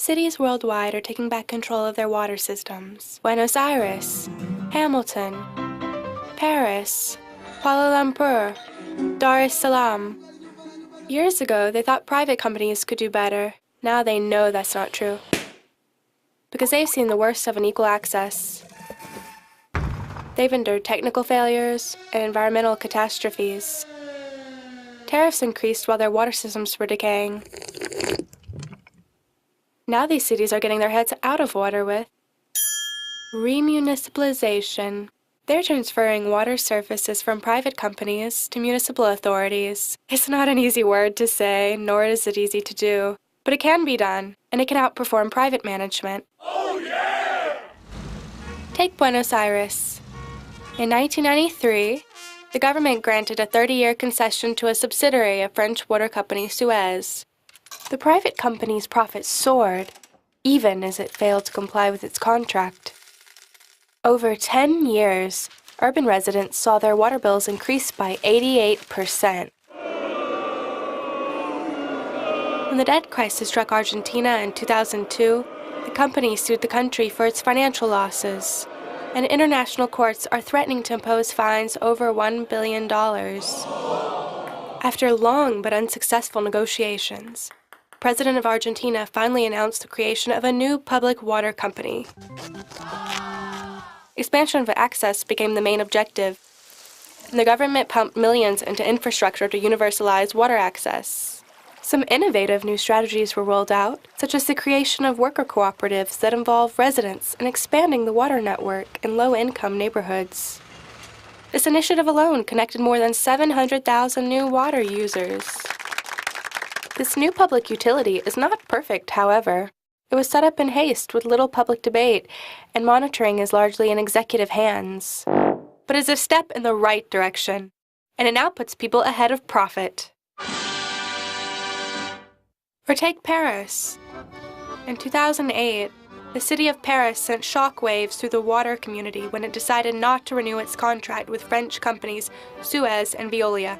Cities worldwide are taking back control of their water systems. Buenos Aires, Hamilton, Paris, Kuala Lumpur, Dar es Salaam. Years ago, they thought private companies could do better. Now they know that's not true, because they've seen the worst of unequal access. They've endured technical failures and environmental catastrophes. Tariffs increased while their water systems were decaying. Now these cities are getting their heads out of water with remunicipalization. They're transferring water services from private companies to municipal authorities. It's not an easy word to say, nor is it easy to do. But it can be done, and it can outperform private management. Oh, yeah! Take Buenos Aires. In 1993, the government granted a 30-year concession to a subsidiary of French water company Suez. The private company's profits soared, even as it failed to comply with its contract. Over 10 years, urban residents saw their water bills increase by 88%. When the debt crisis struck Argentina in 2002, the company sued the country for its financial losses, and international courts are threatening to impose fines over $1 billion. After long but unsuccessful negotiations, the President of Argentina finally announced the creation of a new public water company. Expansion of access became the main objective, and the government pumped millions into infrastructure to universalize water access. Some innovative new strategies were rolled out, such as the creation of worker cooperatives that involve residents in expanding the water network in low-income neighborhoods. This initiative alone connected more than 700,000 new water users. This new public utility is not perfect, however. It was set up in haste with little public debate, and monitoring is largely in executive hands. But it's a step in the right direction, and it now puts people ahead of profit. Or take Paris. In 2008, the city of Paris sent shockwaves through the water community when it decided not to renew its contract with French companies Suez and Veolia,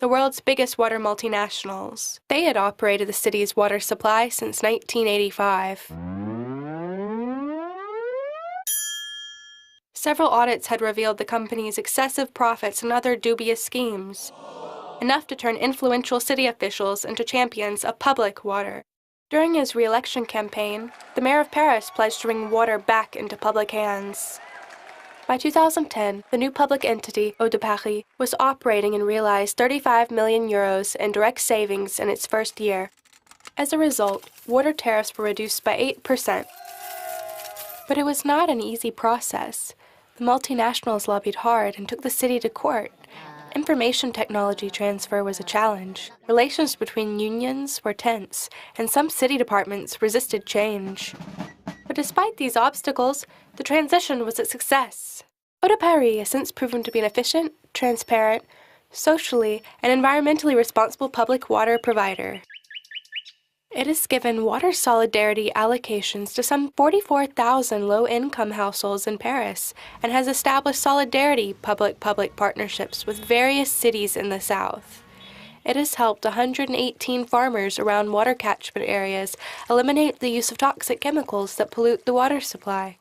the world's biggest water multinationals. They had operated the city's water supply since 1985. Several audits had revealed the company's excessive profits and other dubious schemes, enough to turn influential city officials into champions of public water. During his re-election campaign, the mayor of Paris pledged to bring water back into public hands. By 2010, the new public entity, Eau de Paris, was operating and realized 35 million euros in direct savings in its first year. As a result, water tariffs were reduced by 8%. But it was not an easy process. The multinationals lobbied hard and took the city to court. Information technology transfer was a challenge. Relations between unions were tense, and some city departments resisted change. But despite these obstacles, the transition was a success. Eau de Paris has since proven to be an efficient, transparent, socially, and environmentally responsible public water provider. It has given water solidarity allocations to some 44,000 low-income households in Paris and has established solidarity public-public partnerships with various cities in the south. It has helped 118 farmers around water catchment areas eliminate the use of toxic chemicals that pollute the water supply.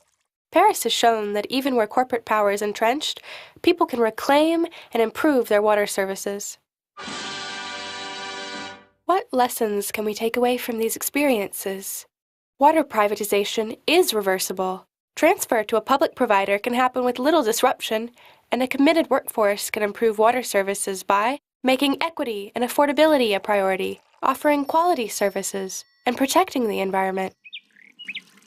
Paris has shown that even where corporate power is entrenched, people can reclaim and improve their water services. What lessons can we take away from these experiences? Water privatization is reversible. Transfer to a public provider can happen with little disruption, and a committed workforce can improve water services by making equity and affordability a priority, offering quality services, and protecting the environment.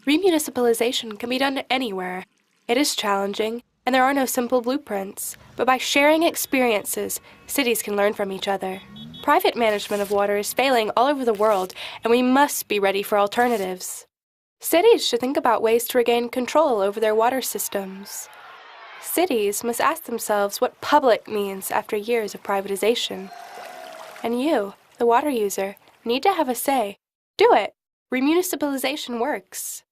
Remunicipalization can be done anywhere. It is challenging, and there are no simple blueprints, but by sharing experiences, cities can learn from each other. Private management of water is failing all over the world, and we must be ready for alternatives. Cities should think about ways to regain control over their water systems. Cities must ask themselves what public means after years of privatization. And you, the water user, need to have a say. Do it! Remunicipalization works.